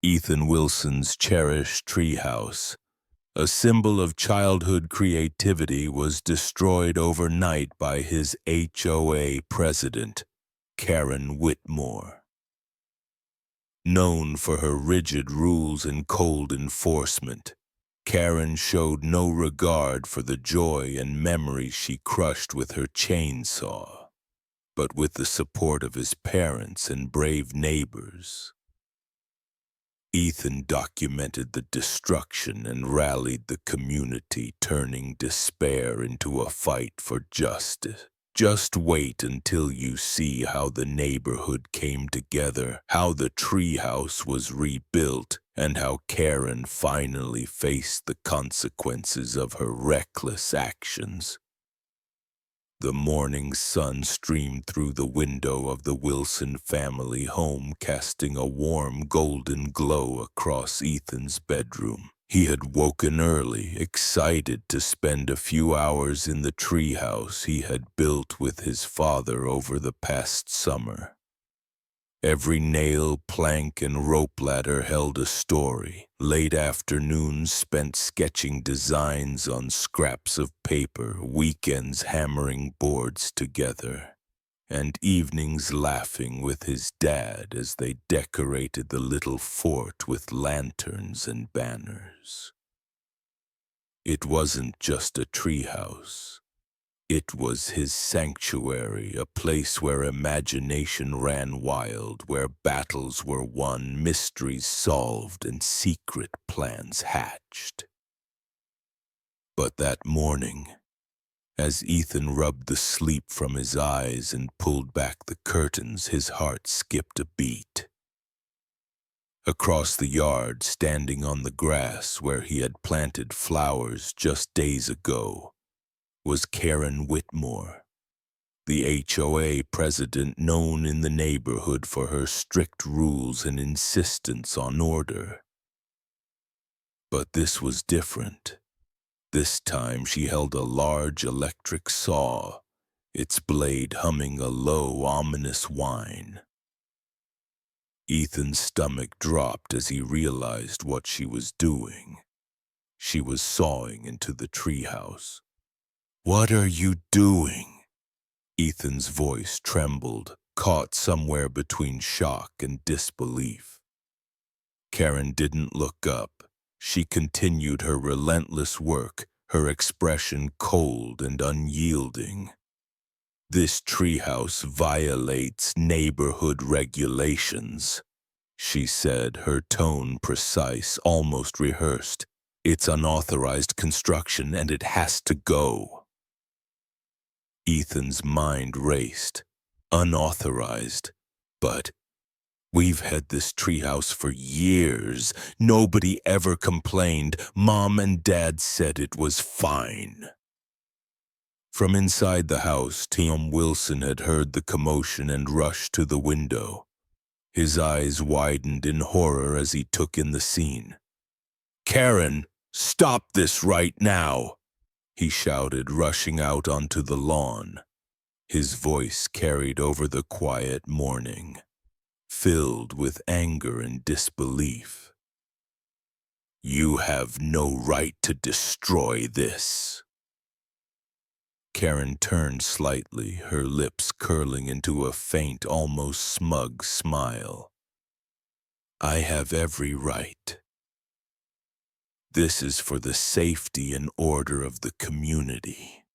Ethan Wilson's cherished treehouse, a symbol of childhood creativity, was destroyed overnight by his HOA president, Karen Whitmore. Known for her rigid rules and cold enforcement, Karen showed no regard for the joy and memories she crushed with her chainsaw. But with the support of his parents and brave neighbors, Ethan documented the destruction and rallied the community, turning despair into a fight for justice. Just wait until you see how the neighborhood came together, how the treehouse was rebuilt, and how Karen finally faced the consequences of her reckless actions. The morning sun streamed through the window of the Wilson family home, casting a warm golden glow across Ethan's bedroom. He had woken early, excited to spend a few hours in the treehouse he had built with his father over the past summer. Every nail, plank, and rope ladder held a story. Late afternoons spent sketching designs on scraps of paper, weekends hammering boards together, and evenings laughing with his dad as they decorated the little fort with lanterns and banners. It wasn't just a treehouse. It was his sanctuary, a place where imagination ran wild, where battles were won, mysteries solved, and secret plans hatched. But that morning, as Ethan rubbed the sleep from his eyes and pulled back the curtains, his heart skipped a beat. Across the yard, standing on the grass where he had planted flowers just days ago, was Karen Whitmore, the HOA president known in the neighborhood for her strict rules and insistence on order. But this was different. This time she held a large electric saw, its blade humming a low, ominous whine. Ethan's stomach dropped as he realized what she was doing. She was sawing into the treehouse. "What are you doing?" Ethan's voice trembled, caught somewhere between shock and disbelief. Karen didn't look up. She continued her relentless work, her expression cold and unyielding. "This treehouse violates neighborhood regulations," she said, her tone precise, almost rehearsed. "It's unauthorized construction and it has to go." Ethan's mind raced. Unauthorized. But we've had this treehouse for years. Nobody ever complained. Mom and Dad said it was fine. From inside the house, Tom Wilson had heard the commotion and rushed to the window. His eyes widened in horror as he took in the scene. "Karen, stop this right now!" he shouted, rushing out onto the lawn. His voice carried over the quiet morning, filled with anger and disbelief. "You have no right to destroy this." Karen turned slightly, her lips curling into a faint, almost smug smile. "I have every right. This is for the safety and order of the community."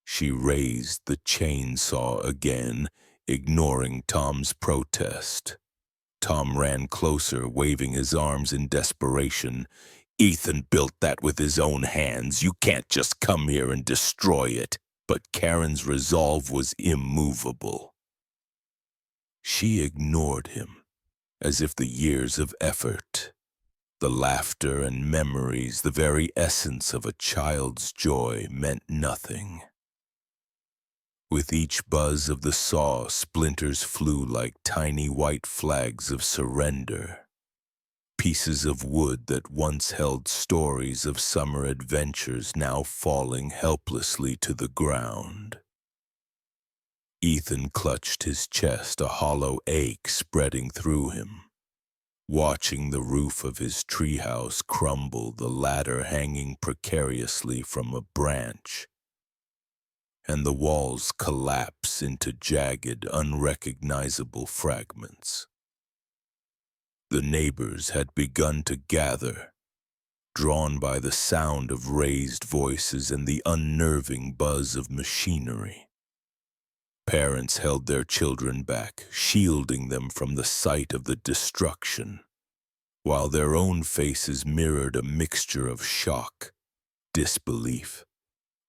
She raised the chainsaw again, ignoring Tom's protest. Tom ran closer, waving his arms in desperation. "Ethan built that with his own hands. You can't just come here and destroy it." But Karen's resolve was immovable. She ignored him, as if the years of effort, the laughter and memories, the very essence of a child's joy, meant nothing. With each buzz of the saw, splinters flew like tiny white flags of surrender. Pieces of wood that once held stories of summer adventures now falling helplessly to the ground. Ethan clutched his chest, a hollow ache spreading through him. watching the roof of his treehouse crumble, the ladder hanging precariously from a branch, and the walls collapse into jagged, unrecognizable fragments. The neighbors had begun to gather, drawn by the sound of raised voices and the unnerving buzz of machinery. Parents held their children back, shielding them from the sight of the destruction, while their own faces mirrored a mixture of shock, disbelief,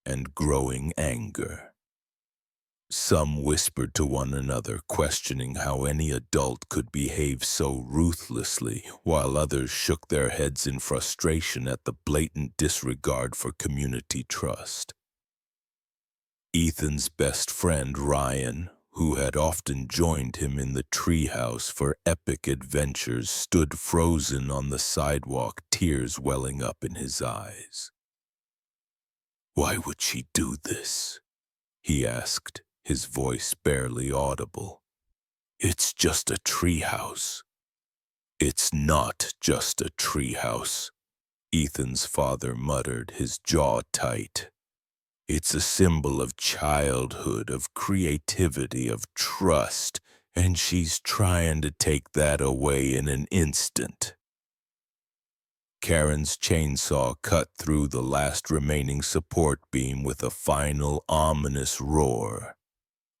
and growing anger. Some whispered to one another, questioning how any adult could behave so ruthlessly, while others shook their heads in frustration at the blatant disregard for community trust. Ethan's best friend, Ryan, who had often joined him in the treehouse for epic adventures, stood frozen on the sidewalk, tears welling up in his eyes. "Why would she do this?" he asked, his voice barely audible. "It's just a treehouse." "It's not just a treehouse," Ethan's father muttered, his jaw tight. "It's a symbol of childhood, of creativity, of trust, and she's trying to take that away in an instant." Karen's chainsaw cut through the last remaining support beam with a final ominous roar.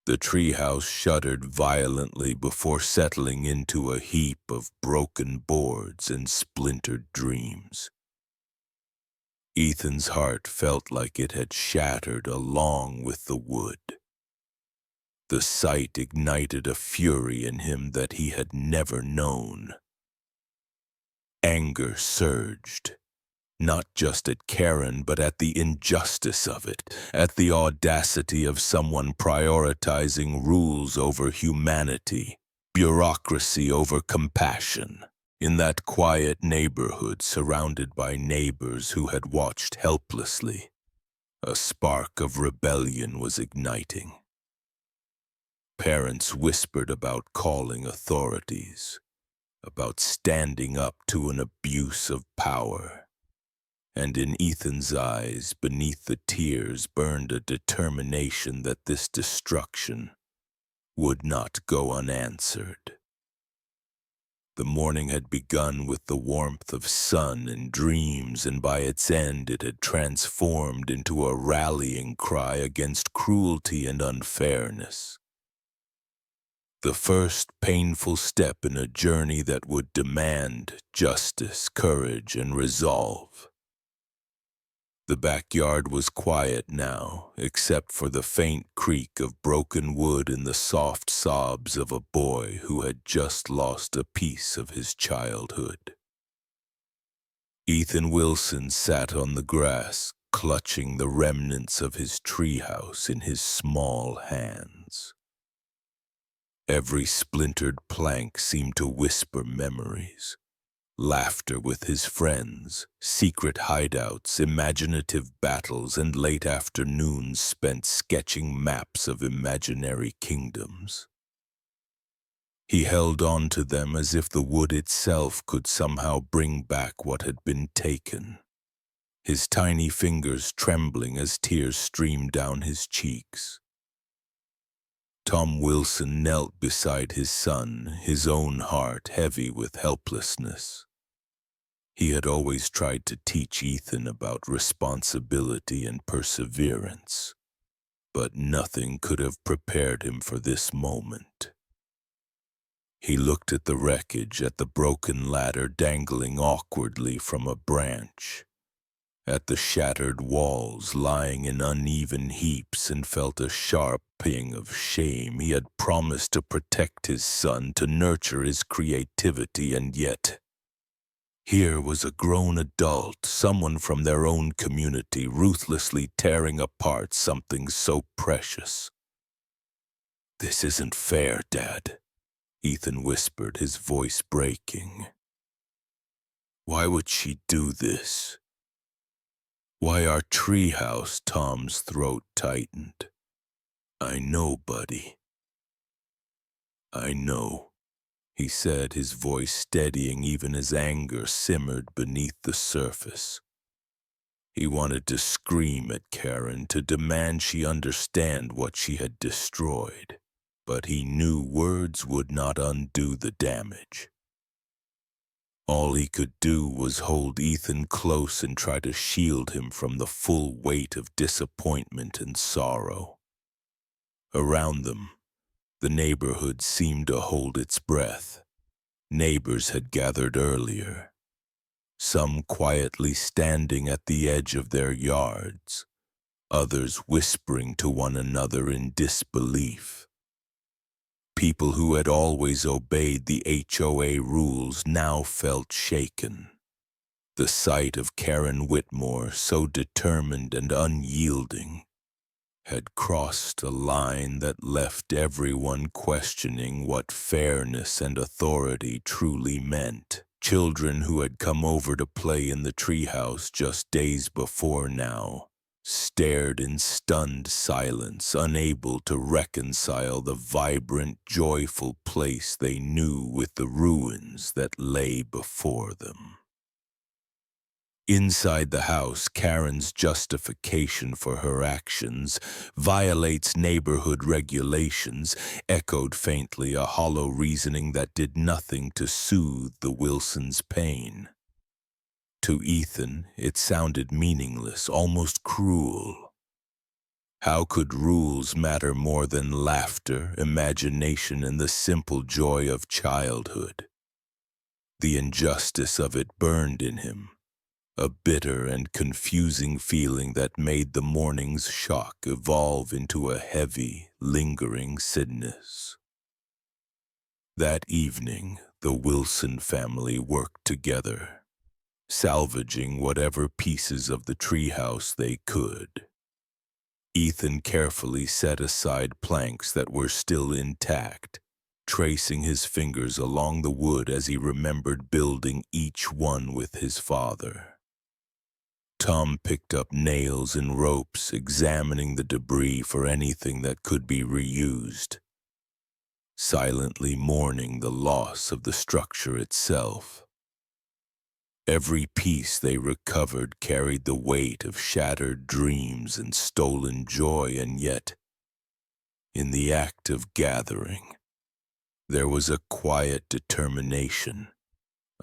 The treehouse shuddered violently before settling into a heap of broken boards and splintered dreams. Ethan's heart felt like it had shattered along with the wood. The sight ignited a fury in him that he had never known. Anger surged, not just at Karen, but at the injustice of it, at the audacity of someone prioritizing rules over humanity, bureaucracy over compassion. In that quiet neighborhood surrounded by neighbors who had watched helplessly, a spark of rebellion was igniting. Parents whispered about calling authorities, about standing up to an abuse of power. And in Ethan's eyes, beneath the tears, burned a determination that this destruction would not go unanswered. The morning had begun with the warmth of sun and dreams, and by its end it had transformed into a rallying cry against cruelty and unfairness. The first painful step in a journey that would demand justice, courage, and resolve. The backyard was quiet now, except for the faint creak of broken wood and the soft sobs of a boy who had just lost a piece of his childhood. Ethan Wilson sat on the grass, clutching the remnants of his treehouse in his small hands. Every splintered plank seemed to whisper memories. Laughter with his friends, secret hideouts, imaginative battles, and late afternoons spent sketching maps of imaginary kingdoms. He held on to them as if the wood itself could somehow bring back what had been taken, his tiny fingers trembling as tears streamed down his cheeks. Tom Wilson knelt beside his son, his own heart heavy with helplessness. He had always tried to teach Ethan about responsibility and perseverance, but nothing could have prepared him for this moment. He looked at the wreckage, at the broken ladder dangling awkwardly from a branch, at the shattered walls lying in uneven heaps, and felt a sharp pang of shame. He had promised to protect his son, to nurture his creativity, and yet here was a grown adult, someone from their own community, ruthlessly tearing apart something so precious. "This isn't fair, Dad," Ethan whispered, his voice breaking. "Why would she do this? Why our treehouse?" Tom's throat tightened. "I know, buddy. I know," he said, his voice steadying even as anger simmered beneath the surface. He wanted to scream at Karen, to demand she understand what she had destroyed, but he knew words would not undo the damage. All he could do was hold Ethan close and try to shield him from the full weight of disappointment and sorrow. Around them, the neighborhood seemed to hold its breath. Neighbors had gathered earlier, some quietly standing at the edge of their yards, others whispering to one another in disbelief. People who had always obeyed the HOA rules now felt shaken. The sight of Karen Whitmore, so determined and unyielding, had crossed a line that left everyone questioning what fairness and authority truly meant. Children who had come over to play in the treehouse just days before now stared in stunned silence, unable to reconcile the vibrant, joyful place they knew with the ruins that lay before them. Inside the house, Karen's justification for her actions violates neighborhood regulations, echoed faintly, a hollow reasoning that did nothing to soothe the Wilsons' pain. To Ethan, it sounded meaningless, almost cruel. How could rules matter more than laughter, imagination, and the simple joy of childhood? The injustice of it burned in him, a bitter and confusing feeling that made the morning's shock evolve into a heavy, lingering sadness. That evening, the Wilson family worked together, salvaging whatever pieces of the treehouse they could. Ethan carefully set aside planks that were still intact, tracing his fingers along the wood as he remembered building each one with his father. Tom picked up nails and ropes, examining the debris for anything that could be reused, silently mourning the loss of the structure itself. Every piece they recovered carried the weight of shattered dreams and stolen joy, and yet, in the act of gathering, there was a quiet determination,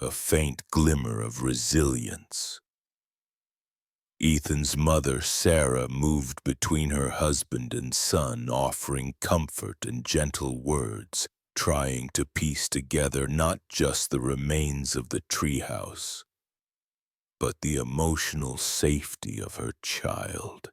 a faint glimmer of resilience. Ethan's mother, Sarah, moved between her husband and son, offering comfort and gentle words, trying to piece together not just the remains of the treehouse, but the emotional safety of her child.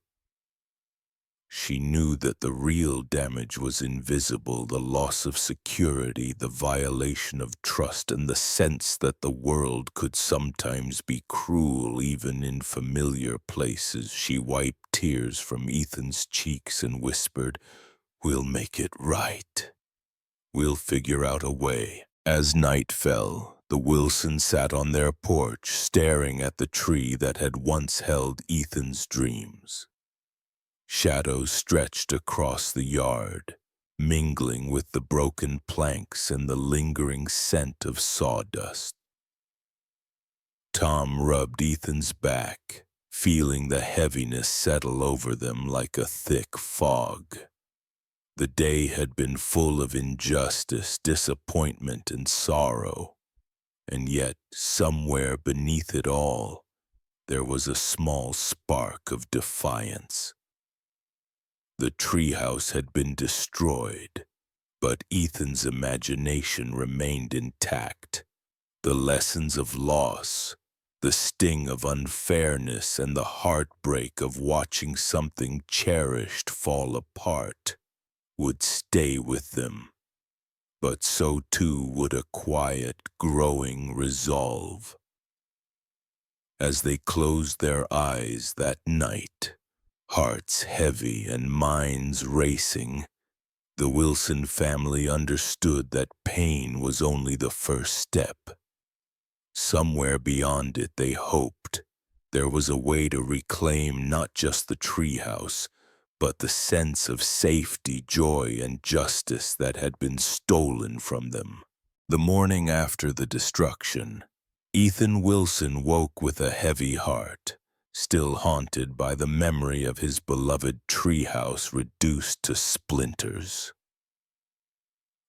She knew that the real damage was invisible, the loss of security, the violation of trust, and the sense that the world could sometimes be cruel even in familiar places. She wiped tears from Ethan's cheeks and whispered, "We'll make it right. We'll figure out a way." As night fell, the Wilsons sat on their porch, staring at the tree that had once held Ethan's dreams. Shadows stretched across the yard, mingling with the broken planks and the lingering scent of sawdust. Tom rubbed Ethan's back, feeling the heaviness settle over them like a thick fog. The day had been full of injustice, disappointment, and sorrow, and yet, somewhere beneath it all, there was a small spark of defiance. The treehouse had been destroyed, but Ethan's imagination remained intact. The lessons of loss, the sting of unfairness, and the heartbreak of watching something cherished fall apart would stay with them. But so too would a quiet, growing resolve. As they closed their eyes that night, hearts heavy and minds racing, the Wilson family understood that pain was only the first step. Somewhere beyond it, they hoped, there was a way to reclaim not just the treehouse, but the sense of safety, joy, and justice that had been stolen from them. The morning after the destruction, Ethan Wilson woke with a heavy heart, still haunted by the memory of his beloved treehouse reduced to splinters.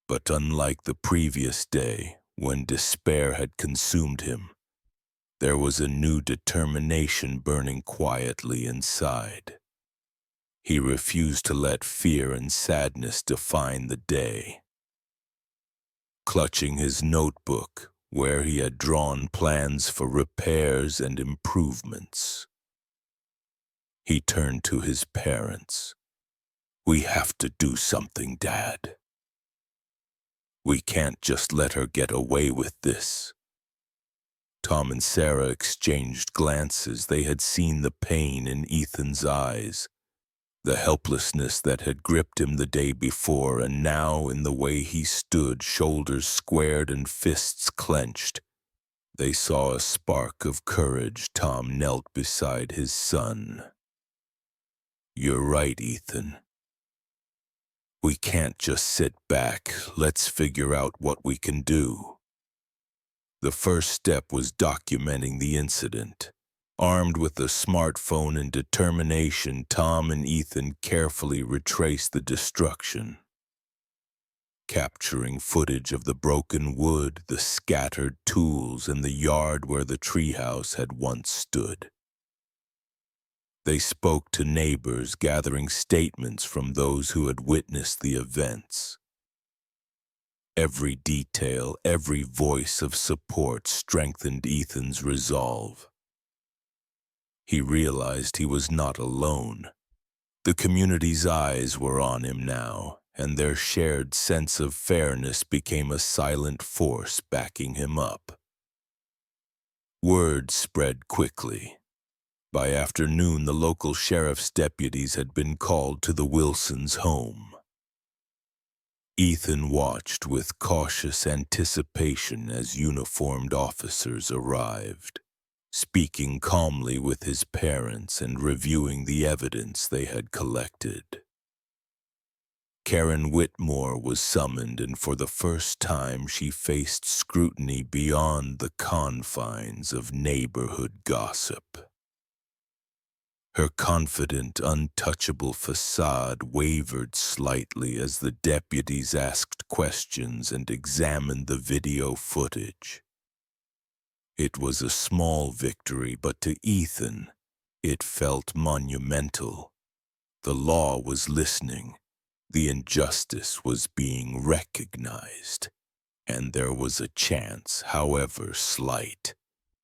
But unlike the previous day, when despair had consumed him, there was a new determination burning quietly inside. He refused to let fear and sadness define the day. Clutching his notebook, where he had drawn plans for repairs and improvements, he turned to his parents. "We have to do something, Dad. We can't just let her get away with this." Tom and Sarah exchanged glances. They had seen the pain in Ethan's eyes, the helplessness that had gripped him the day before, and now in the way he stood, shoulders squared and fists clenched, they saw a spark of courage. Tom knelt beside his son. "You're right, Ethan. We can't just sit back. Let's figure out what we can do." The first step was documenting the incident. Armed with a smartphone and determination, Tom and Ethan carefully retraced the destruction, capturing footage of the broken wood, the scattered tools, and the yard where the treehouse had once stood. They spoke to neighbors, gathering statements from those who had witnessed the events. Every detail, every voice of support strengthened Ethan's resolve. He realized he was not alone. The community's eyes were on him now, and their shared sense of fairness became a silent force backing him up. Word spread quickly. By afternoon, the local sheriff's deputies had been called to the Wilsons' home. Ethan watched with cautious anticipation as uniformed officers arrived, speaking calmly with his parents and reviewing the evidence they had collected. Karen Whitmore was summoned, and for the first time she faced scrutiny beyond the confines of neighborhood gossip. Her confident, untouchable facade wavered slightly as the deputies asked questions and examined the video footage. It was a small victory, but to Ethan, it felt monumental. The law was listening, the injustice was being recognized, and there was a chance, however slight,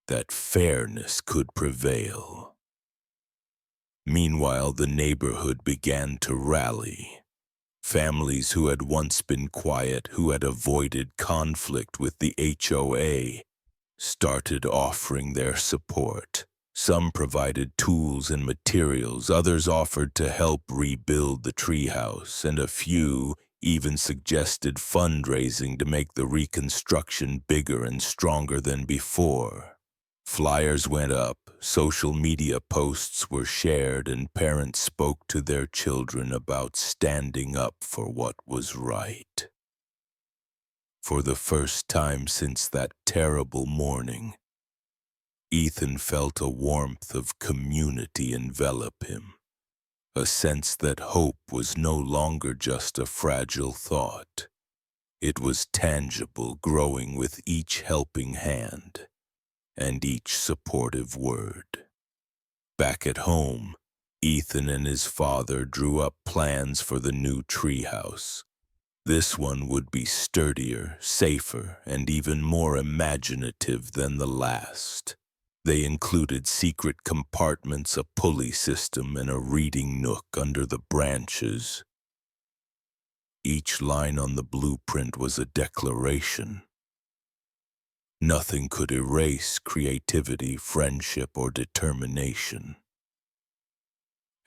that fairness could prevail. Meanwhile, the neighborhood began to rally. Families who had once been quiet, who had avoided conflict with the HOA, started offering their support. Some provided tools and materials, others offered to help rebuild the treehouse, and a few even suggested fundraising to make the reconstruction bigger and stronger than before. Flyers went up, social media posts were shared, and parents spoke to their children about standing up for what was right. For the first time since that terrible morning, Ethan felt a warmth of community envelop him, a sense that hope was no longer just a fragile thought. It was tangible, growing with each helping hand and each supportive word. Back at home, Ethan and his father drew up plans for the new treehouse. This one would be sturdier, safer, and even more imaginative than the last. They included secret compartments, a pulley system, and a reading nook under the branches. Each line on the blueprint was a declaration. Nothing could erase creativity, friendship, or determination.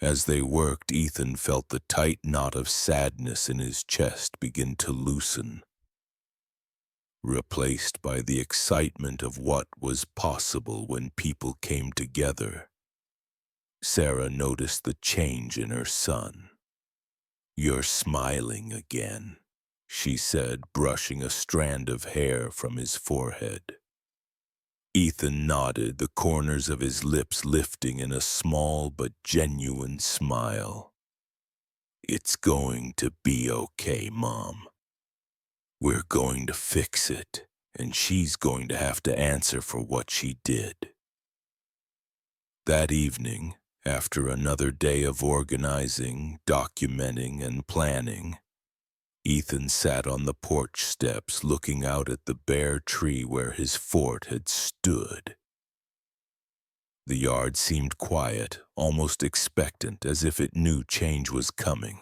As they worked, Ethan felt the tight knot of sadness in his chest begin to loosen, replaced by the excitement of what was possible when people came together. Sarah noticed the change in her son. "You're smiling again," she said, brushing a strand of hair from his forehead. Ethan nodded, the corners of his lips lifting in a small but genuine smile. It's going to be okay, Mom. We're going to fix it, and she's going to have to answer for what she did. That evening, after another day of organizing, documenting, and planning, Ethan sat on the porch steps looking out at the bare tree where his fort had stood. The yard seemed quiet, almost expectant, as if it knew change was coming.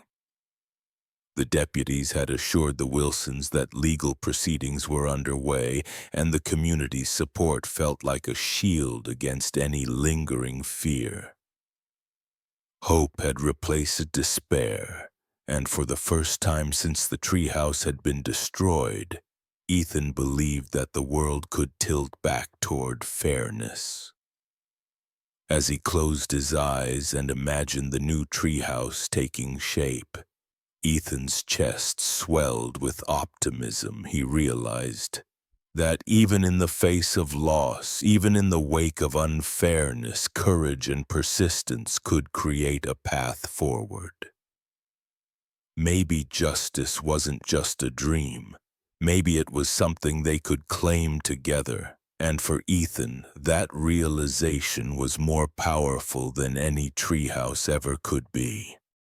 The deputies had assured the Wilsons that legal proceedings were underway, and the community's support felt like a shield against any lingering fear. Hope had replaced despair, and for the first time since the treehouse had been destroyed, Ethan believed that the world could tilt back toward fairness. As he closed his eyes and imagined the new treehouse taking shape, Ethan's chest swelled with optimism. He realized that even in the face of loss, even in the wake of unfairness, courage and persistence could create a path forward. Maybe justice wasn't just a dream. Maybe it was something they could claim together. And for Ethan, that realization was more powerful than any treehouse ever could be.